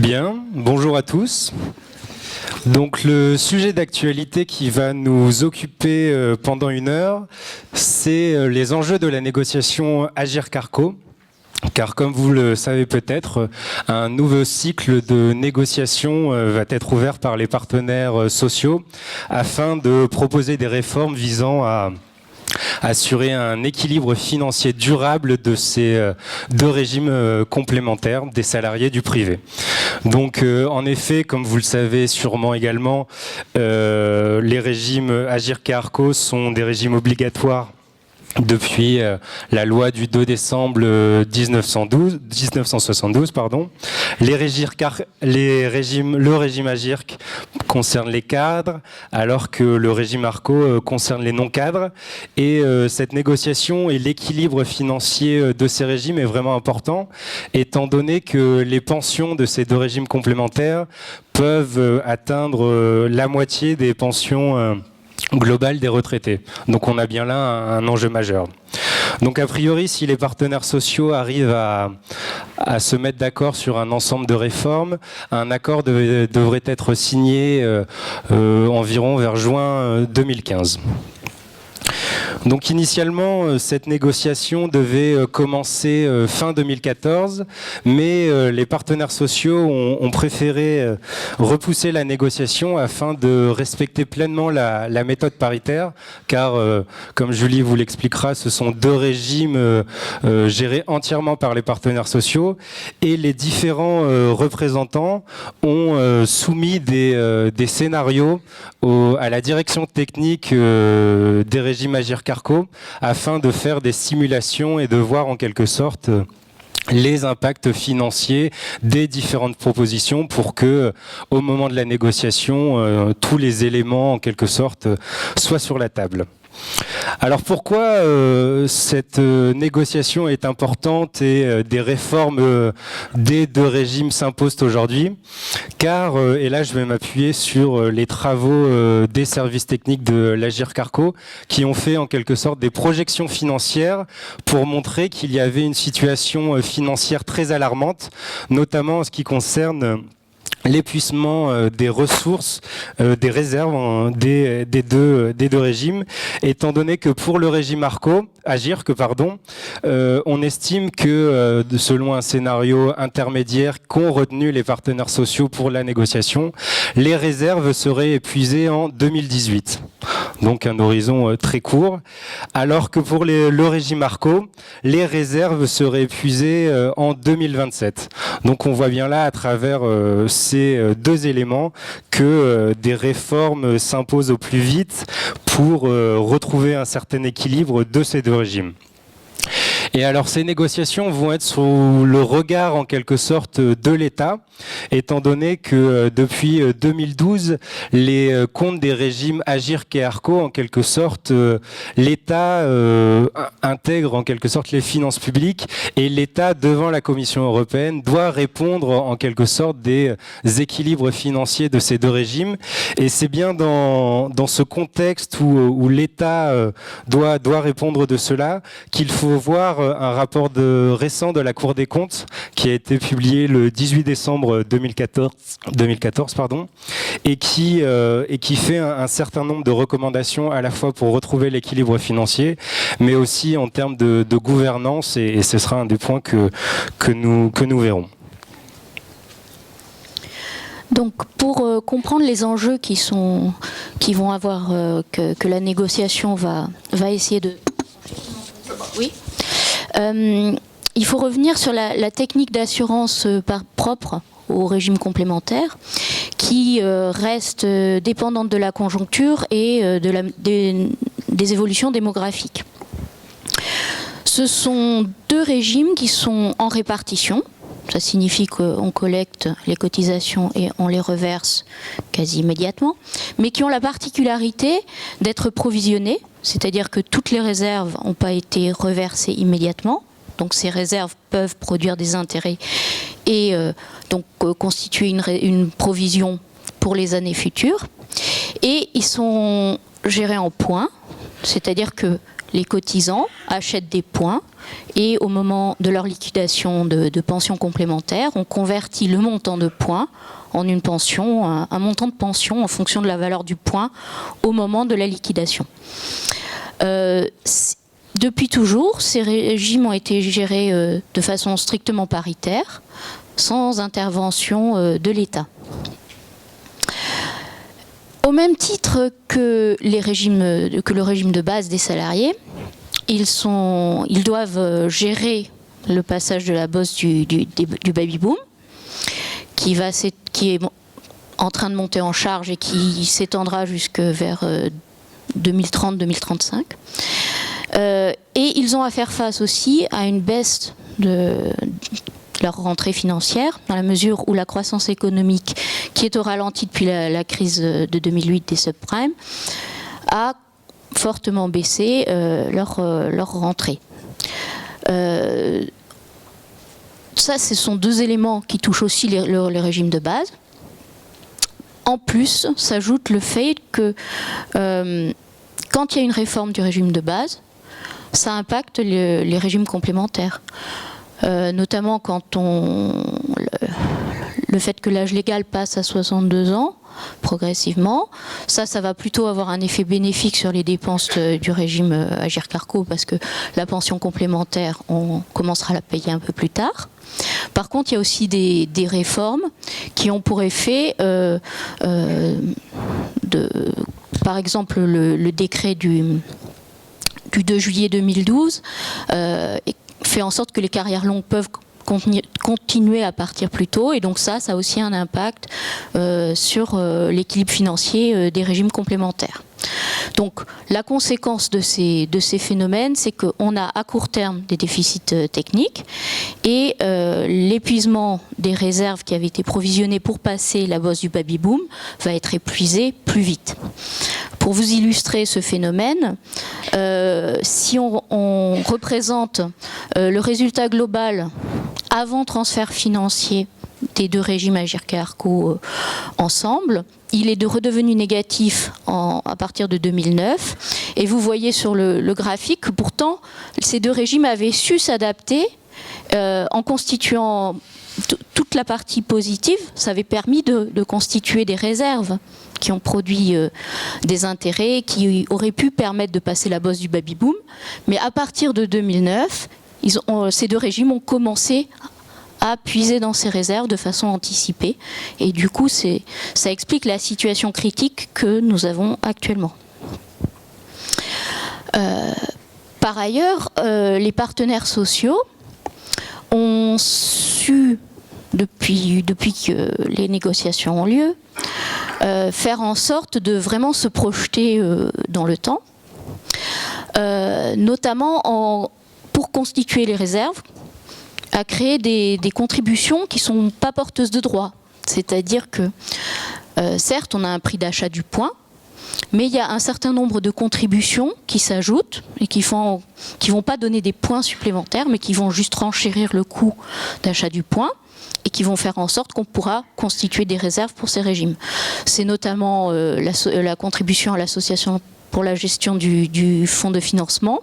Bien, bonjour à tous. Donc le sujet d'actualité qui va nous occuper pendant une heure, c'est les enjeux de la négociation Agirc-Arrco. Car comme vous le savez peut-être, un nouveau cycle de négociation va être ouvert par les partenaires sociaux afin de proposer des réformes visant à assurer un équilibre financier durable de ces deux régimes complémentaires des salariés du privé. Donc en effet, comme vous le savez sûrement également, les régimes Agirc et Arrco sont des régimes obligatoires depuis la loi du 2 décembre 1972. Le régime Agirc concerne les cadres, alors que le régime Arrco concerne les non-cadres. Et cette négociation et l'équilibre financier de ces régimes est vraiment important, étant donné que les pensions de ces deux régimes complémentaires peuvent atteindre la moitié des pensions global des retraités. Donc on a bien là un enjeu majeur. Donc a priori, si les partenaires sociaux arrivent à se mettre d'accord sur un ensemble de réformes, un accord devrait être signé environ vers juin 2015. Donc initialement, cette négociation devait commencer fin 2014, mais les partenaires sociaux ont préféré repousser la négociation afin de respecter pleinement la méthode paritaire, car comme Julie vous l'expliquera, ce sont deux régimes gérés entièrement par les partenaires sociaux, et les différents représentants ont soumis des scénarios à la direction technique des régimes Agirc-Arrco afin de faire des simulations et de voir en quelque sorte les impacts financiers des différentes propositions pour que, au moment de la négociation, tous les éléments en quelque sorte soient sur la table. Alors pourquoi cette négociation est importante et des réformes des deux régimes s'imposent aujourd'hui? Car, et là je vais m'appuyer sur les travaux des services techniques de l'Agirc-Arrco qui ont fait en quelque sorte des projections financières pour montrer qu'il y avait une situation financière très alarmante, notamment en ce qui concerne l'épuisement des ressources, des réserves des deux régimes, étant donné que pour le régime Agirc, on estime que selon un scénario intermédiaire qu'ont retenu les partenaires sociaux pour la négociation, les réserves seraient épuisées en 2018. Donc un horizon très court, alors que pour le régime Arrco, les réserves seraient épuisées en 2027. Donc on voit bien là, à travers ces deux éléments, que des réformes s'imposent au plus vite pour retrouver un certain équilibre de ces deux régimes. Et alors ces négociations vont être sous le regard en quelque sorte de l'État, étant donné que depuis 2012, les comptes des régimes Agirc et Arrco, en quelque sorte, l'État intègre en quelque sorte les finances publiques et l'État, devant la Commission européenne, doit répondre en quelque sorte des équilibres financiers de ces deux régimes. Et c'est bien dans ce contexte où l'État doit répondre de cela qu'il faut voir un rapport récent de la Cour des comptes qui a été publié le 18 décembre 2014 et qui fait un certain nombre de recommandations à la fois pour retrouver l'équilibre financier, mais aussi en termes de gouvernance, et ce sera un des points que nous verrons. Donc, pour comprendre les enjeux qui vont avoir, que la négociation va essayer de... Oui. Il faut revenir sur la technique d'assurance propre au régime complémentaire, qui reste dépendante de la conjoncture et des évolutions démographiques. Ce sont deux régimes qui sont en répartition. Ça signifie qu'on collecte les cotisations et on les reverse quasi immédiatement, mais qui ont la particularité d'être provisionnés, c'est-à-dire que toutes les réserves n'ont pas été reversées immédiatement, donc ces réserves peuvent produire des intérêts et donc constituer une provision pour les années futures. Et ils sont gérés en points, c'est-à-dire que les cotisants achètent des points et au moment de leur liquidation de pension complémentaire, on convertit le montant de points en une pension, un montant de pension en fonction de la valeur du point au moment de la liquidation. Depuis toujours, ces régimes ont été gérés de façon strictement paritaire, sans intervention de l'État. Au même titre que le régime de base des salariés, ils doivent gérer le passage de la bosse du baby-boom, qui est en train de monter en charge et qui s'étendra jusque vers 2030-2035. Et ils ont à faire face aussi à une baisse de leur rentrée financière, dans la mesure où la croissance économique, qui est au ralenti depuis la crise de 2008 des subprimes, a fortement baissé leur rentrée. Ça, ce sont deux éléments qui touchent aussi les régimes de base. En plus, s'ajoute le fait que quand il y a une réforme du régime de base, ça impacte les régimes complémentaires. Notamment quand le fait que l'âge légal passe à 62 ans, progressivement, ça va plutôt avoir un effet bénéfique sur les dépenses du régime Agirc-Arrco, parce que la pension complémentaire, on commencera à la payer un peu plus tard. Par contre, il y a aussi des réformes qui ont pour effet par exemple le décret du 2 juillet 2012 fait en sorte que les carrières longues peuvent continuer à partir plus tôt, et donc ça a aussi un impact sur l'équilibre financier des régimes complémentaires. Donc la conséquence de ces phénomènes, c'est qu'on a à court terme des déficits techniques et l'épuisement des réserves qui avaient été provisionnées pour passer la bosse du baby-boom va être épuisé plus vite. Pour vous illustrer ce phénomène, si on représente le résultat global avant transfert financier des deux régimes Agirc-Arrco ensemble, il est redevenu négatif à partir de 2009. Et vous voyez sur le graphique que pourtant, ces deux régimes avaient su s'adapter en constituant toute la partie positive. Ça avait permis de constituer des réserves qui ont produit des intérêts qui auraient pu permettre de passer la bosse du baby-boom. Mais à partir de 2009, ces deux régimes ont commencé à puiser dans ces réserves de façon anticipée. Et du coup, ça explique la situation critique que nous avons actuellement. Par ailleurs, les partenaires sociaux ont su, depuis que les négociations ont lieu, faire en sorte de vraiment se projeter dans le temps, notamment pour constituer les réserves, à créer des contributions qui ne sont pas porteuses de droits. C'est-à-dire que, certes, on a un prix d'achat du point, mais il y a un certain nombre de contributions qui s'ajoutent et qui vont pas donner des points supplémentaires, mais qui vont juste renchérir le coût d'achat du point et qui vont faire en sorte qu'on pourra constituer des réserves pour ces régimes. C'est notamment la contribution à l'association pour la gestion du fonds de financement,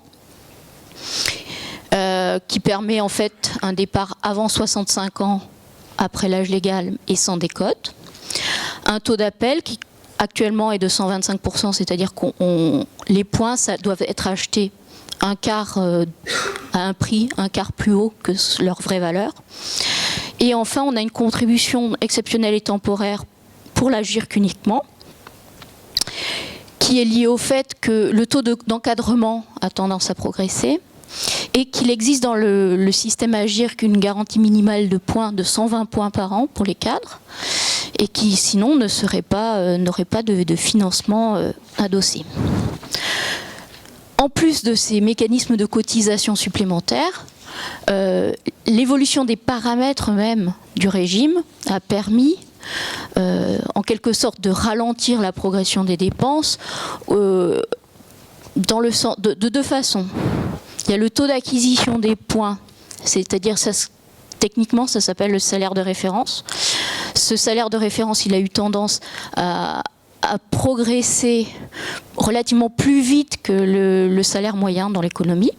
qui permet en fait un départ avant 65 ans, après l'âge légal et sans décote. Un taux d'appel qui actuellement est de 125%, c'est-à-dire que les points doivent être achetés un quart à un prix un quart plus haut que leur vraie valeur. Et enfin, on a une contribution exceptionnelle et temporaire pour l'Agirc uniquement, qui est liée au fait que le taux d'encadrement a tendance à progresser, et qu'il existe dans le système Agirc une garantie minimale de points de 120 points par an pour les cadres, et qui sinon n'aurait pas de financement adossé. En plus de ces mécanismes de cotisation supplémentaires, l'évolution des paramètres même du régime a permis en quelque sorte de ralentir la progression des dépenses dans le sens de deux façons. Il y a le taux d'acquisition des points, c'est-à-dire techniquement ça s'appelle le salaire de référence. Ce salaire de référence, il a eu tendance à a progressé relativement plus vite que le salaire moyen dans l'économie.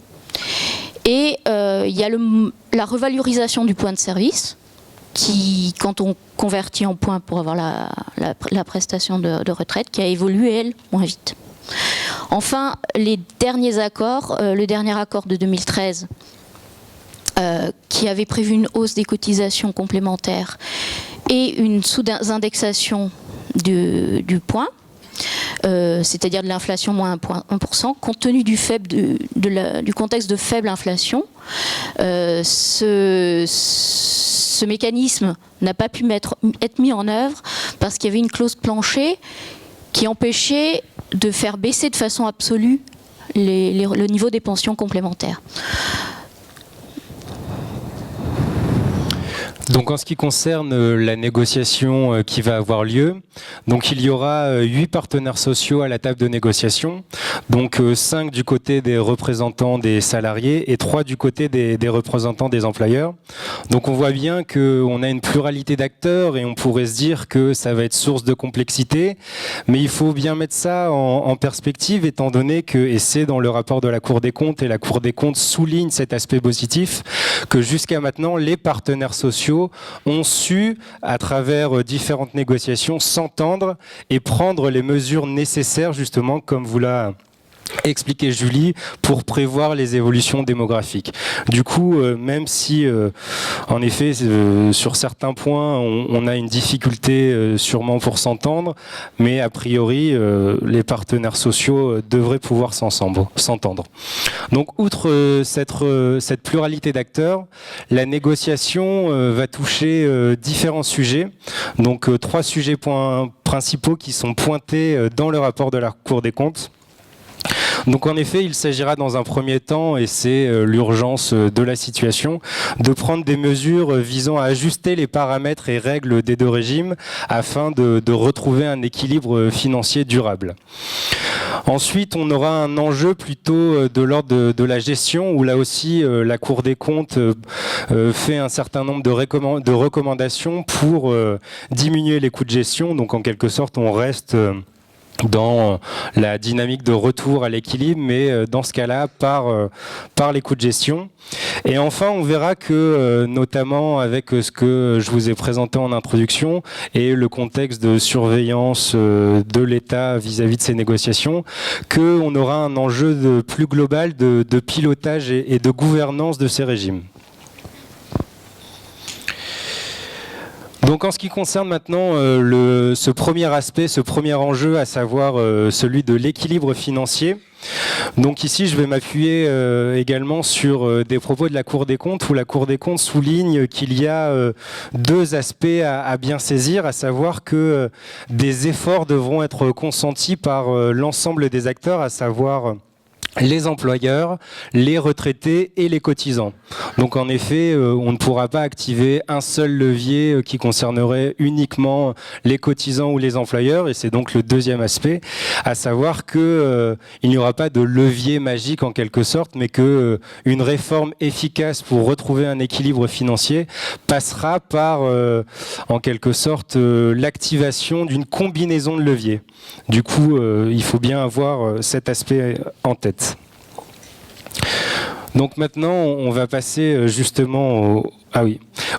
Et il y a la revalorisation du point de service, qui, quand on convertit en points pour avoir la prestation de retraite, qui a évolué, elle, moins vite. Enfin, les derniers accords, le dernier accord de 2013, qui avait prévu une hausse des cotisations complémentaires et une sous-indexation du point, c'est-à-dire de l'inflation moins 1%, compte tenu du contexte de faible inflation, ce mécanisme n'a pas pu être mis en œuvre parce qu'il y avait une clause plancher qui empêchait de faire baisser de façon absolue le niveau des pensions complémentaires. Donc en ce qui concerne la négociation qui va avoir lieu, donc il y aura 8 partenaires sociaux à la table de négociation, donc 5 du côté des représentants des salariés et 3 du côté des représentants des employeurs. Donc on voit bien qu'on a une pluralité d'acteurs et on pourrait se dire que ça va être source de complexité, mais il faut bien mettre ça en perspective étant donné que, et c'est dans le rapport de la Cour des comptes, et la Cour des comptes souligne cet aspect positif, que jusqu'à maintenant les partenaires sociaux ont su, à travers différentes négociations, s'entendre et prendre les mesures nécessaires, justement, comme vous l'a expliqué Julie, pour prévoir les évolutions démographiques. Du coup, même si, en effet, sur certains points, on a une difficulté sûrement pour s'entendre, mais a priori, les partenaires sociaux devraient pouvoir s'entendre. Donc, outre cette pluralité d'acteurs, la négociation va toucher différents sujets. Donc, 3 sujets principaux qui sont pointés dans le rapport de la Cour des comptes. Donc en effet, il s'agira dans un premier temps, et c'est l'urgence de la situation, de prendre des mesures visant à ajuster les paramètres et règles des 2 régimes afin de retrouver un équilibre financier durable. Ensuite, on aura un enjeu plutôt de l'ordre de la gestion, où là aussi la Cour des comptes fait un certain nombre de recommandations pour diminuer les coûts de gestion. Donc en quelque sorte, on reste dans la dynamique de retour à l'équilibre, mais dans ce cas-là, par les coûts de gestion. Et enfin, on verra que, notamment avec ce que je vous ai présenté en introduction et le contexte de surveillance de l'État vis-à-vis de ces négociations, qu'on aura un enjeu plus global de pilotage et de gouvernance de ces régimes. Donc en ce qui concerne maintenant ce premier aspect, ce premier enjeu, à savoir celui de l'équilibre financier. Donc ici, je vais m'appuyer également sur des propos de la Cour des comptes, où la Cour des comptes souligne qu'il y a 2 aspects à bien saisir, à savoir que des efforts devront être consentis par l'ensemble des acteurs, à savoir les employeurs, les retraités et les cotisants. Donc en effet, on ne pourra pas activer un seul levier qui concernerait uniquement les cotisants ou les employeurs, et c'est donc le deuxième aspect, à savoir que il n'y aura pas de levier magique en quelque sorte, mais que une réforme efficace pour retrouver un équilibre financier passera par en quelque sorte l'activation d'une combinaison de leviers. Du coup, il faut bien avoir cet aspect en tête. Donc maintenant, on va passer justement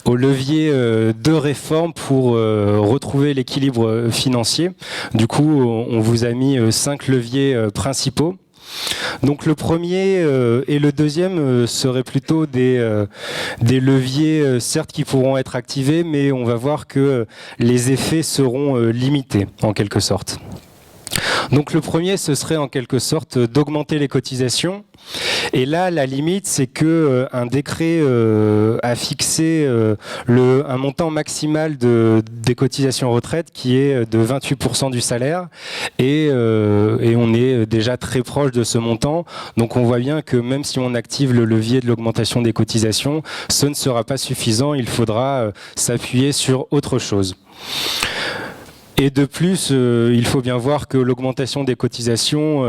au levier de réforme pour retrouver l'équilibre financier. Du coup, on vous a mis 5 leviers principaux. Donc le premier et le deuxième seraient plutôt des leviers, certes, qui pourront être activés, mais on va voir que les effets seront limités, en quelque sorte. Donc le premier, ce serait en quelque sorte d'augmenter les cotisations. Et là, la limite, c'est que un décret a fixé un montant maximal des cotisations retraite qui est de 28% du salaire, et on est déjà très proche de ce montant. Donc on voit bien que même si on active le levier de l'augmentation des cotisations, ce ne sera pas suffisant. Il faudra s'appuyer sur autre chose. Et de plus, il faut bien voir que l'augmentation des cotisations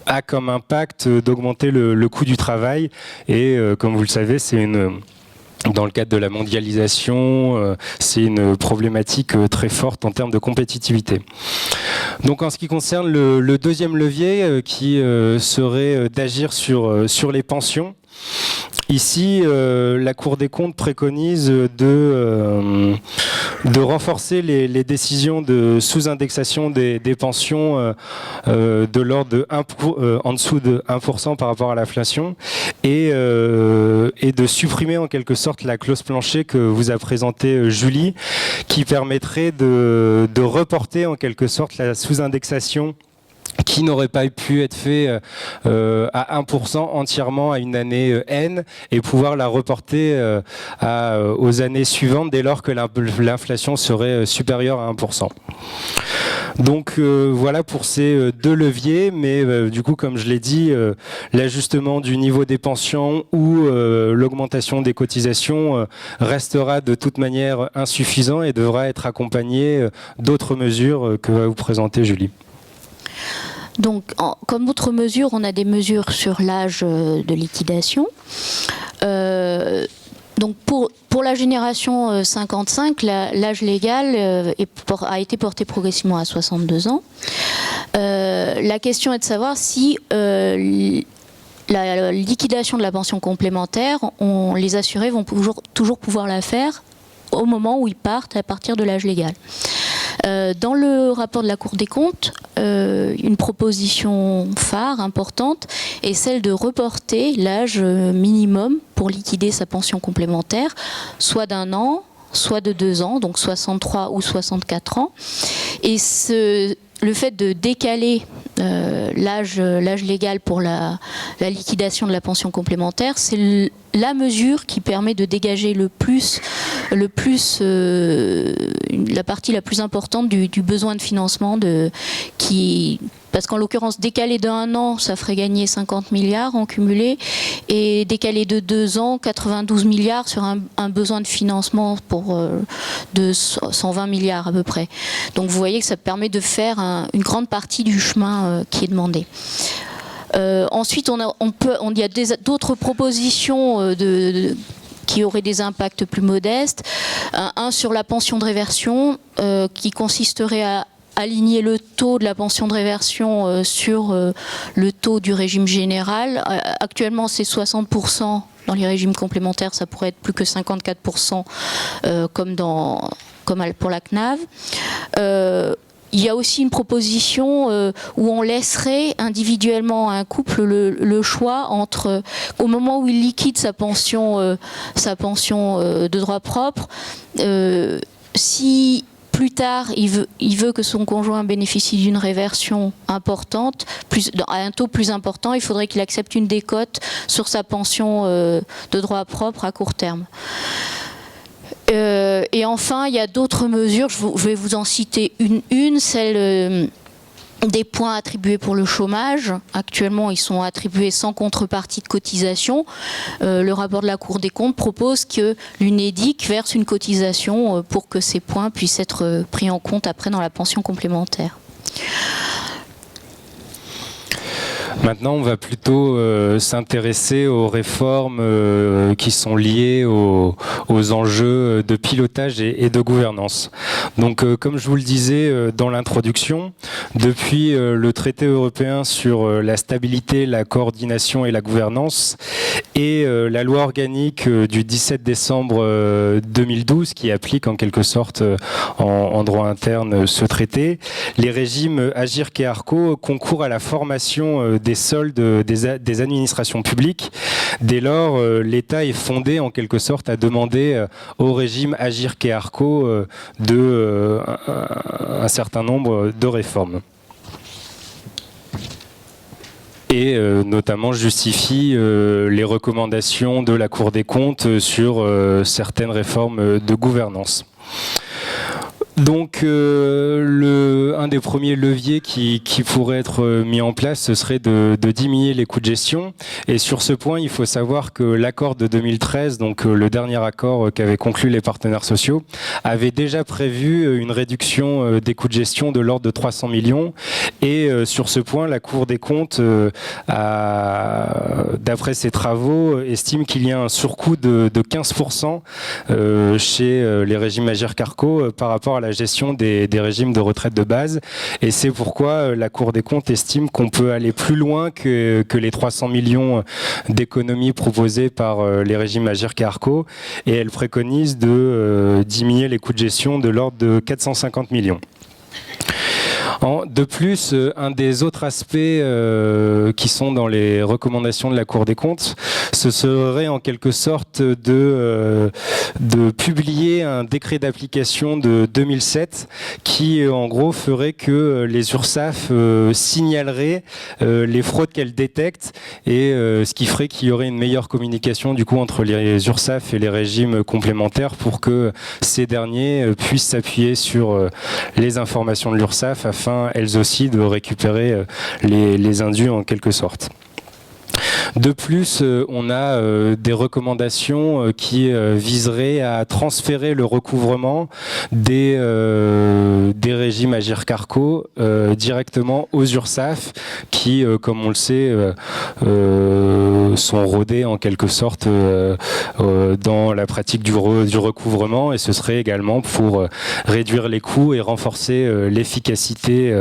a comme impact d'augmenter le coût du travail. Et comme vous le savez, c'est Dans le cadre de la mondialisation, c'est une problématique très forte en termes de compétitivité. Donc en ce qui concerne le deuxième levier qui serait d'agir sur les pensions, ici la Cour des comptes préconise de renforcer les décisions de sous-indexation des pensions de l'ordre de en dessous de 1% par rapport à l'inflation et de supprimer en quelque sorte la clause plancher que vous a présentée Julie, qui permettrait de reporter en quelque sorte la sous-indexation qui n'aurait pas pu être fait à 1% entièrement à une année N et pouvoir la reporter aux années suivantes dès lors que l'inflation serait supérieure à 1%. Donc voilà pour ces deux leviers, mais du coup, comme je l'ai dit, l'ajustement du niveau des pensions ou l'augmentation des cotisations restera de toute manière insuffisant et devra être accompagné d'autres mesures que va vous présenter Julie. Donc, comme autre mesure, on a des mesures sur l'âge de liquidation. Donc, pour la génération 55, l'âge légal a été porté progressivement à 62 ans. La question est de savoir si la liquidation de la pension complémentaire, les assurés vont toujours pouvoir la faire au moment où ils partent à partir de l'âge légal. Dans le rapport de la Cour des comptes, une proposition phare, importante, est celle de reporter l'âge minimum pour liquider sa pension complémentaire, soit d'1 an, soit de 2 ans, donc 63 ou 64 ans. Et le fait de décaler l'âge légal pour la liquidation de la pension complémentaire, c'est la mesure qui permet de dégager la partie la plus importante du besoin de financement parce qu'en l'occurrence, décaler d'1 an, ça ferait gagner 50 milliards en cumulé, et décaler de 2 ans, 92 milliards sur un besoin de financement de 120 milliards à peu près. Donc vous voyez que ça permet de faire une grande partie du chemin qui est demandé. Ensuite, il y a d'autres propositions qui auraient des impacts plus modestes. Un sur la pension de réversion, qui consisterait à aligner le taux de la pension de réversion sur le taux du régime général. Actuellement, c'est 60%. Dans les régimes complémentaires, ça pourrait être plus que 54%, comme pour la CNAV. Il y a aussi une proposition où on laisserait individuellement à un couple le choix entre, au moment où il liquide sa pension de droit propre, si plus tard il veut que son conjoint bénéficie d'une réversion importante, à un taux plus important, il faudrait qu'il accepte une décote sur sa pension de droit propre à court terme. Et enfin, il y a d'autres mesures, je vais vous en citer une, celle des points attribués pour le chômage. Actuellement, ils sont attribués sans contrepartie de cotisation. Le rapport de la Cour des comptes propose que l'UNEDIC verse une cotisation pour que ces points puissent être pris en compte après dans la pension complémentaire. Maintenant, on va plutôt s'intéresser aux réformes qui sont liées aux enjeux de pilotage et de gouvernance. Donc, comme je vous le disais dans l'introduction, depuis le traité européen sur la stabilité, la coordination et la gouvernance et la loi organique du 17 décembre 2012 qui applique en quelque sorte en droit interne ce traité, les régimes AGIRC et ARCO concourent à la formation des soldes des administrations publiques. Dès lors, l'État est fondé en quelque sorte à demander au régime AGIRC et ARCO un certain nombre de réformes. Et notamment justifie les recommandations de la Cour des comptes sur certaines réformes de gouvernance. Donc un des premiers leviers qui pourrait être mis en place, ce serait de diminuer les coûts de gestion. Et sur ce point, il faut savoir que l'accord de 2013, donc le dernier accord qu'avaient conclu les partenaires sociaux, avait déjà prévu une réduction des coûts de gestion de l'ordre de 300 millions. Et sur ce point, la Cour des comptes, d'après ses travaux, estime qu'il y a un surcoût de 15% chez les régimes Agirc-Arrco par rapport à la gestion des régimes de retraite de base. Et c'est pourquoi la Cour des comptes estime qu'on peut aller plus loin que les 300 millions d'économies proposées par les régimes Agirc-Arrco. Et elle préconise de diminuer les coûts de gestion de l'ordre de 450 millions. De plus, un des autres aspects qui sont dans les recommandations de la Cour des comptes, ce serait en quelque sorte de publier un décret d'application de 2007 qui, en gros, ferait que les URSSAF signaleraient les fraudes qu'elles détectent et ce qui ferait qu'il y aurait une meilleure communication du coup entre les URSSAF et les régimes complémentaires pour que ces derniers puissent s'appuyer sur les informations de l'URSSAF afin elles aussi de récupérer les indus en quelque sorte. De plus, on a des recommandations qui viseraient à transférer le recouvrement des régimes Agirc-Arrco directement aux URSSAF qui, comme on le sait, sont rodés en quelque sorte dans la pratique du recouvrement, et ce serait également pour réduire les coûts et renforcer l'efficacité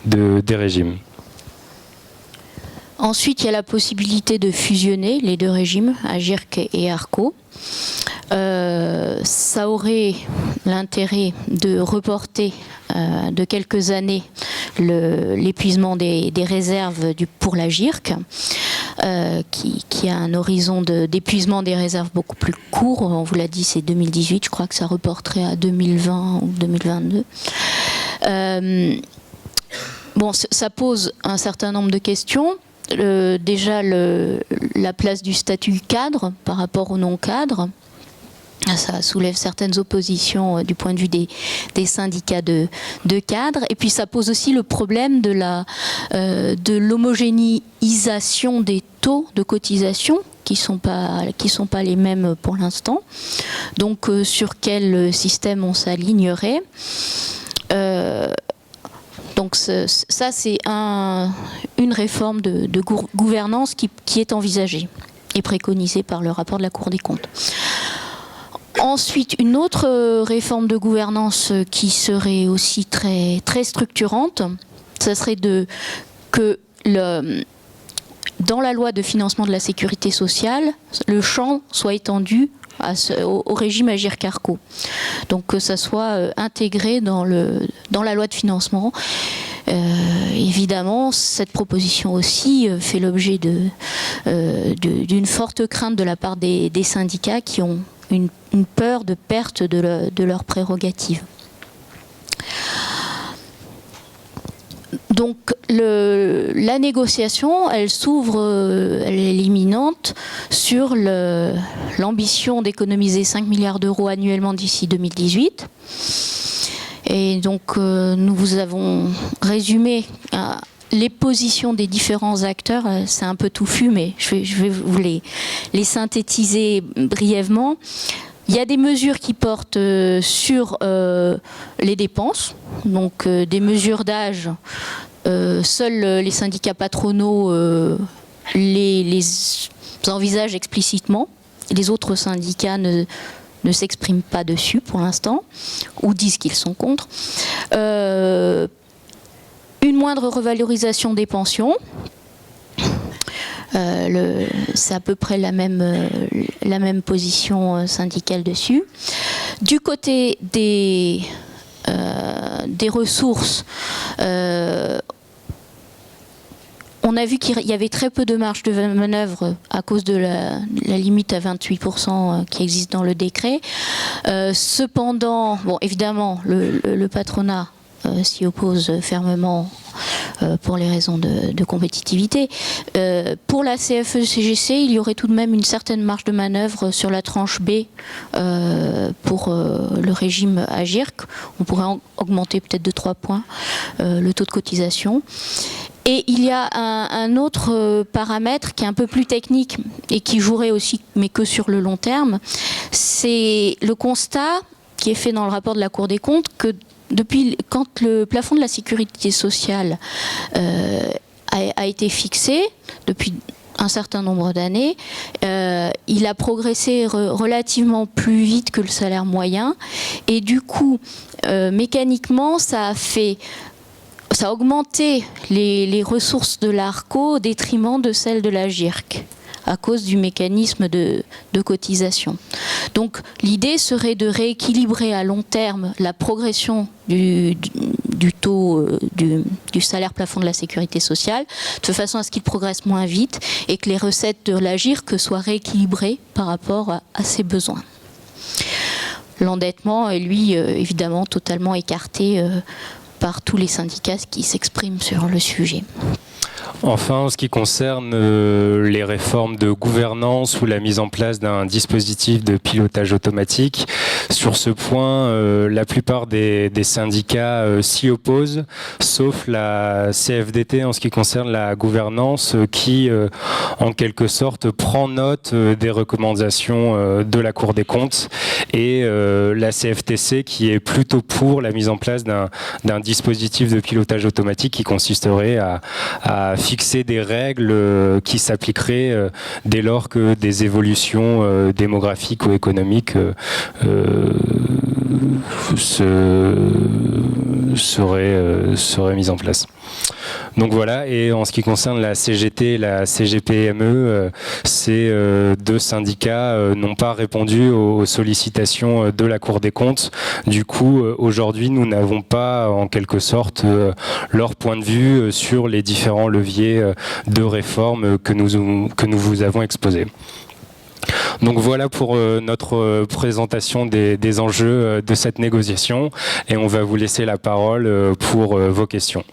des régimes. Ensuite, il y a la possibilité de fusionner les deux régimes, Agirc et Arrco. Ça aurait l'intérêt de reporter de quelques années l'épuisement des réserves pour l'Agirc, qui a un horizon d'épuisement des réserves beaucoup plus court. On vous l'a dit, c'est 2018, je crois que ça reporterait à 2020 ou 2022. Bon, ça pose un certain nombre de questions. Déjà la place du statut cadre par rapport au non-cadre, ça soulève certaines oppositions du point de vue des syndicats de cadres, et puis ça pose aussi le problème de l'homogénéisation des taux de cotisation qui sont pas les mêmes pour l'instant. Donc sur quel système on s'alignerait? Donc ça, c'est une réforme de gouvernance qui est envisagée et préconisée par le rapport de la Cour des comptes. Ensuite, une autre réforme de gouvernance qui serait aussi très, très structurante, ça serait que dans la loi de financement de la sécurité sociale, le champ soit étendu au régime Agirc-Arrco. Donc que ça soit intégré dans la loi de financement. Évidemment, cette proposition aussi fait l'objet d'une forte crainte de la part des syndicats qui ont une peur de perte de leurs prérogatives. Donc la négociation, elle est imminente sur l'ambition d'économiser 5 milliards d'euros annuellement d'ici 2018. Et donc nous vous avons résumé les positions des différents acteurs. C'est un peu touffu, mais je vais vous les synthétiser brièvement. Il y a des mesures qui portent sur les dépenses, donc des mesures d'âge. Seuls les syndicats patronaux les envisagent explicitement. Les autres syndicats ne s'expriment pas dessus pour l'instant, ou disent qu'ils sont contre. Une moindre revalorisation des pensions. C'est à peu près la même position syndicale dessus. Du côté des ressources, on a vu qu'il y avait très peu de marge de manœuvre à cause de la limite à 28% qui existe dans le décret. Cependant, bon, évidemment, le patronat s'y oppose fermement pour les raisons de compétitivité. Pour la CFE-CGC, il y aurait tout de même une certaine marge de manœuvre sur la tranche B pour le régime AGIRC. On pourrait augmenter peut-être de 3 points le taux de cotisation. Et il y a un autre paramètre qui est un peu plus technique et qui jouerait aussi, mais que sur le long terme, c'est le constat qui est fait dans le rapport de la Cour des comptes que quand le plafond de la sécurité sociale a été fixé depuis un certain nombre d'années, il a progressé relativement plus vite que le salaire moyen et du coup, mécaniquement, ça a augmenté les ressources de l'ARCO au détriment de celles de la GIRC à cause du mécanisme de cotisation. Donc l'idée serait de rééquilibrer à long terme la progression du taux du salaire plafond de la sécurité sociale, de façon à ce qu'il progresse moins vite et que les recettes de la GIRC soient rééquilibrées par rapport à ses besoins. L'endettement est, lui, évidemment, totalement écarté par tous les syndicats qui s'expriment sur le sujet. Enfin, en ce qui concerne les réformes de gouvernance ou la mise en place d'un dispositif de pilotage automatique, sur ce point, la plupart des syndicats s'y opposent, sauf la CFDT en ce qui concerne la gouvernance qui, en quelque sorte, prend note des recommandations de la Cour des comptes et la CFTC qui est plutôt pour la mise en place d'un dispositif de pilotage automatique qui consisterait à fixer des règles qui s'appliqueraient dès lors que des évolutions démographiques ou économiques seraient mises en place. Donc voilà, et en ce qui concerne la CGT et la CGPME, ces deux syndicats n'ont pas répondu aux sollicitations de la Cour des comptes. Du coup, aujourd'hui, nous n'avons pas, en quelque sorte, leur point de vue sur les différents leviers de réforme que nous vous avons exposés. Donc voilà pour notre présentation des enjeux de cette négociation et on va vous laisser la parole pour vos questions.